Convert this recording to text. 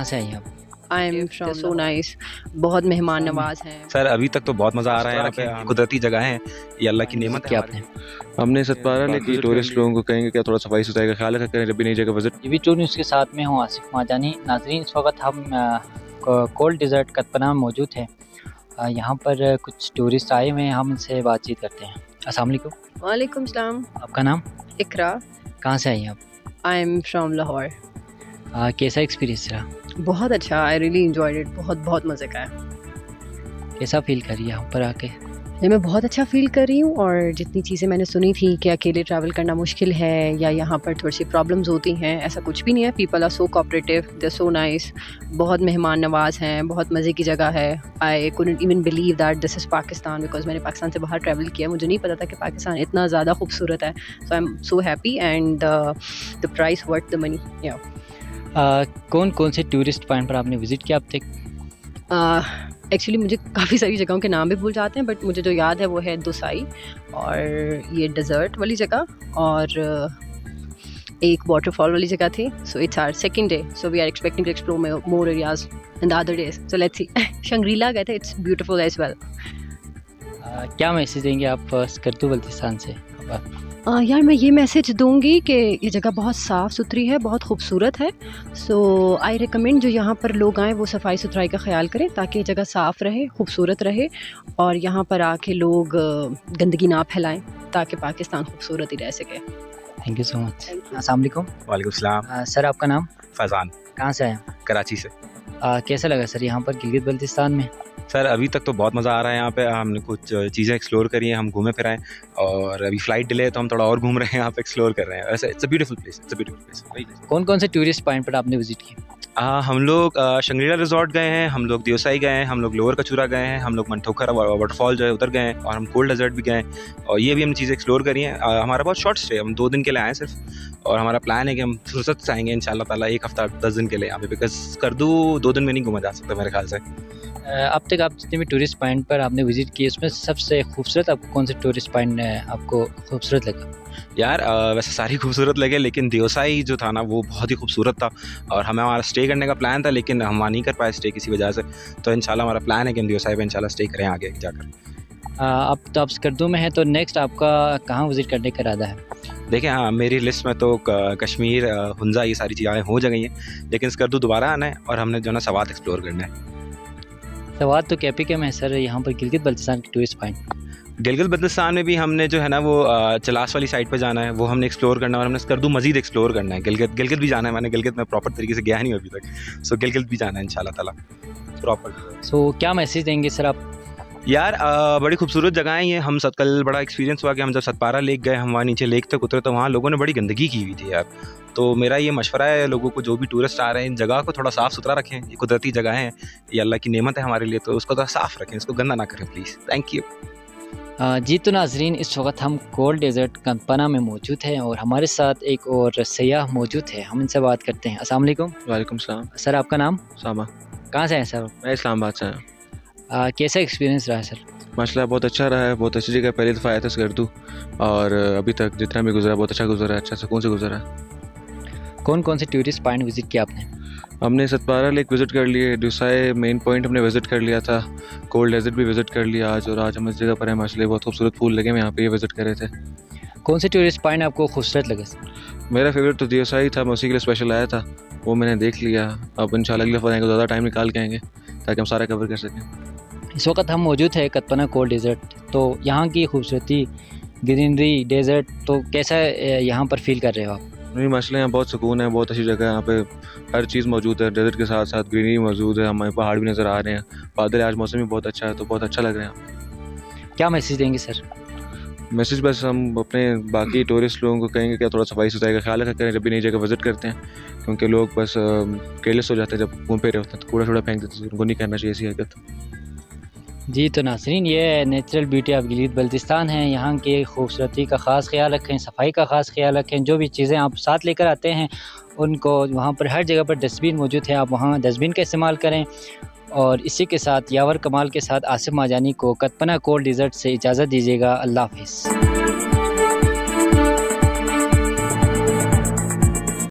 से आई हैं आप? I am from so nice, बहुत मेहमान नवाज हैं। सर अभी तक तो बहुत मज़ा आ रहा है यहाँ पे, कुदरती जगह है, ये अल्लाह की नेमत है। क्या आपने हमने सतपारा लेके टूरिस्ट लोगों को कहेंगे क्या थोड़ा सफाई सुथराई का ख्याल रखें जब भी नई जगह विजिट। ये भी टूर न्यूज़ के साथ में हूँ आसिफ माजानी। नाजरीन, इस वक्त हम कोल्ड डिज़र्ट कतपना में मौजूद हैं। यहाँ पर कुछ टूरिस्ट आए हुए हैं, हम इनसे बातचीत करते हैं। अस्सलाम वालेकुम। वालेकुम सलाम। आपका नाम? इकरा। कहाँ से आई हैं आप? I am from Lahore. कैसा एक्सपीरियंस रहा? बहुत अच्छा, आई रियली एंजॉयड इट, बहुत मज़े का है। कैसा फील कर रही है यहाँ पर आके? मैं बहुत अच्छा फ़ील कर रही हूँ, और जितनी चीज़ें मैंने सुनी थी कि अकेले ट्रैवल करना मुश्किल है या यहाँ पर थोड़ी सी प्रॉब्लम्स होती हैं, ऐसा कुछ भी नहीं है। People are so cooperative, they are so nice, बहुत मेहमान नवाज हैं, बहुत मज़े की जगह है। I couldn't even believe that this is Pakistan, because मैंने पाकिस्तान से बाहर ट्रैवल किया, मुझे नहीं पता था कि पाकिस्तान इतना ज़्यादा खूबसूरत है। So I am so happy and the price worth the money. या कौन कौन से टूरिस्ट पॉइंट पर आपने विज़िट किया अब तक? एक्चुअली मुझे काफ़ी सारी जगहों के नाम भी भूल जाते हैं, बट मुझे जो याद है वो है दुसाई, और ये डेजर्ट वाली जगह, और एक वाटरफॉल वाली जगह थी। So it's our second day, so we are expecting to explore more areas in the other days. So let's see. Shangrila गए थे, इट्स ब्यूटीफुल एज वेल। क्या मैसेज देंगे आप स्कर्दू बल्तिस्तान से? यार मैं ये मैसेज दूंगी कि ये जगह बहुत साफ़ सुथरी है, बहुत खूबसूरत है। सो आई रिकमेंड जो यहाँ पर लोग आएँ वो सफाई सुथराई का ख्याल करें, ताकि ये जगह साफ़ रहे, खूबसूरत रहे, और यहाँ पर आके लोग गंदगी ना फैलाएं, ताकि पाकिस्तान खूबसूरत ही रह सके। Thank you so much. अस्सलाम वालेकुम। वालेकुम सलाम। सर, आपका नाम? फैज़ान। कहाँ से आए हैं? कराची से। कैसा लगा सर यहाँ पर गिलगित बल्तिस्तान में? सर अभी तक तो बहुत मज़ा आ रहा है यहाँ पे, हमने कुछ चीज़ें एक्सप्लोर करी हैं, हम घूमे फिर आए, और अभी फ़्लाइट डिले है तो हम थोड़ा और घूम रहे हैं, यहाँ पे एक्सप्लोर कर रहे हैं। वैसे it's a beautiful place, it's a beautiful place. कौन कौन से टूरिस्ट पॉइंट पर आपने विजिट किए? हम लोग शंग्रीला रिजॉर्ट गए हैं, हम लोग दियोसाई गए हैं, हम लोग लोअर कचूरा गए हैं, हम लोग मंठोखर वाटरफॉल जो है उधर गए हैं, और हम कोल्ड डेजर्ट भी गए हैं, और ये भी हम चीज़ें एक्सप्लोर करी हैं। हमारा बहुत शॉर्ट स्टे, हम 2 दिन के लिए आए सिर्फ, और हमारा प्लान है कि हम फुर्सत से आएंगे इंशाल्लाह ताला 1 हफ्ता 10 दिन के लिए यहाँ पे, बिकॉज स्कर्दू 2 दिन में नहीं घूमा जा सकता मेरे ख्याल से। अब तक आप जितने भी टूरिस्ट पॉइंट पर आपने विजिट किए, उसमें सबसे खूबसूरत आपको कौन से टूरिस्ट पॉइंट आपको खूबसूरत लगा? यार वैसे सारी खूबसूरत लगे, लेकिन दियोसाई जो था ना वो बहुत ही खूबसूरत था, और हमें हमारा स्टे करने का प्लान था, लेकिन हम वहाँ नहीं कर पाए स्टे किसी वजह से। तो इंशाल्लाह हमारा प्लान है कि हम दियोसाई पे इंशाल्लाह स्टे करें आगे जाकर। अब तो आप स्कर्दू में हैं, तो नेक्स्ट आपका कहाँ विजिट करने का इरादा है? देखिए हाँ, मेरी लिस्ट में तो कश्मीर, हुंजा, ये सारी चीज़ें हो गई हैं, लेकिन स्कर्दू दोबारा आना है, और हमने जो है ना सवात एक्सप्लोर करना है। सवात तो कैपिके में है सर, यहाँ पर गिलगित बल्तिस्तान के टूरिस्ट पॉइंट। गिलगित बल्तिस्तान में भी हमने जो है ना वो चलास वाली साइड पे जाना है, वो हमने एक्सप्लोर करना है, और हमने स्कर्दू मजीद एक्सप्लोर करना है। गिलगित भी जाना है, मैंने गिलगित में प्रॉपर तरीके से गया नहीं अभी तक, सो गिलगित भी जाना है इंशाल्लाह ताला प्रॉपर। सो क्या मैसेज देंगे सर आप? यार बड़ी खूबसूरत जगह है ये। हम कल बड़ा एक्सपीरियंस हुआ कि हम जब सतपारा लेक गए, हम वहाँ नीचे लेक तक उतरे तो वहाँ लोगों ने बड़ी गंदगी की हुई थी यार। तो मेरा ये मशवरा है लोगों को, जो भी टूरिस्ट आ रहे हैं, इन जगह को थोड़ा साफ़ सुथरा रखें, ये कुदरती जगह है, ये अल्लाह की नेमत है हमारे लिए, तो उसको थोड़ा साफ़ रखें, इसको गंदा ना करें प्लीज़। Thank you. जी तो नाजरीन, इस वक्त हम कोल्ड डेजर्ट कतपना में मौजूद हैं, और हमारे साथ एक और सयाह मौजूद है, हम इनसे बात करते हैं। अस्सलाम वालेकुम। वालेकुम सलाम। सर, आपका नाम? सामा। कहाँ से हैं सर? मैं इस्लामाबाद से आया। कैसा एक्सपीरियंस रहा सर? माशाल्लाह बहुत अच्छा रहा है, बहुत अच्छी जगह, पहली दफ़ा आया था स्कर्दू, और अभी तक जितना भी गुजरा बहुत अच्छा गुजरा है, अच्छा सुकून से गुजरा है। कौन कौन से टूरिस्ट पॉइंट विजिट किया आपने? हमने सतपारा लेक विज़िट कर लिए, दुसाई मेन पॉइंट हमने विज़िट कर लिया था, कोल्ड डेजर्ट भी विज़िट कर लिया आज, और आज हम इस जगह पर हैं। माशाल्लाह बहुत खूबसूरत फूल लगे, मैं यहाँ पे ये विज़िट कर रहे थे। कौन से टूरिस्ट पॉइंट आपको खूबसूरत लगे सर? मेरा फेवरेट तो दियोसाई था, मैं उसी के लिए स्पेशल आया था, वो मैंने देख लिया। अब इंशाल्लाह अगले दफ़ा आएंगे ज़्यादा टाइम निकाल के आएंगे ताकि हम सारा कवर कर सकें। इस वक्त हम मौजूद है कतपना कोल्ड डेजर्ट, तो यहाँ की खूबसूरती, ग्रीनरी, डेजर्ट, तो कैसा यहाँ पर फील कर रहे हो आप? नहीं माशाल्लाह यहाँ बहुत सुकून है, बहुत अच्छी जगह है, यहाँ पे हर चीज़ मौजूद है, डेजर्ट के साथ साथ ग्रीनरी मौजूद है, हमारे पहाड़ भी नज़र आ रहे हैं, बादल, आज मौसम भी बहुत अच्छा है, तो बहुत अच्छा लग रहा है यहाँ। क्या मैसेज देंगे सर? मैसेज बस हम अपने बाकी टूरिस्ट लोगों को कहेंगे क्या थोड़ा सफाई सुथराई का ख्याल रखें जब भी नई जगह विज़िट करते हैं, क्योंकि लोग बस केयरलेस हो जाते हैं जब घूम फिर रहे होते हैं, तो कूड़ा शूड़ा फेंक देते हैं, उनको नहीं करना चाहिए ऐसी हरकत। जी तो नाज़रीन, ये natural beauty of Gilgit Baltistan है। यहाँ की खूबसूरती का ख़ास ख्याल रखें, सफाई का ख़ास ख्याल रखें, जो भी चीज़ें आप साथ लेकर आते हैं उनको, वहाँ पर हर जगह पर डस्टबिन मौजूद है, आप वहाँ डस्टबिन का इस्तेमाल करें। और इसी के साथ यावर कमाल के साथ आसिफ माजानी को कतपना कोल्ड डेजर्ट से इजाज़त दीजिएगा। अल्लाह हाफ़िज़।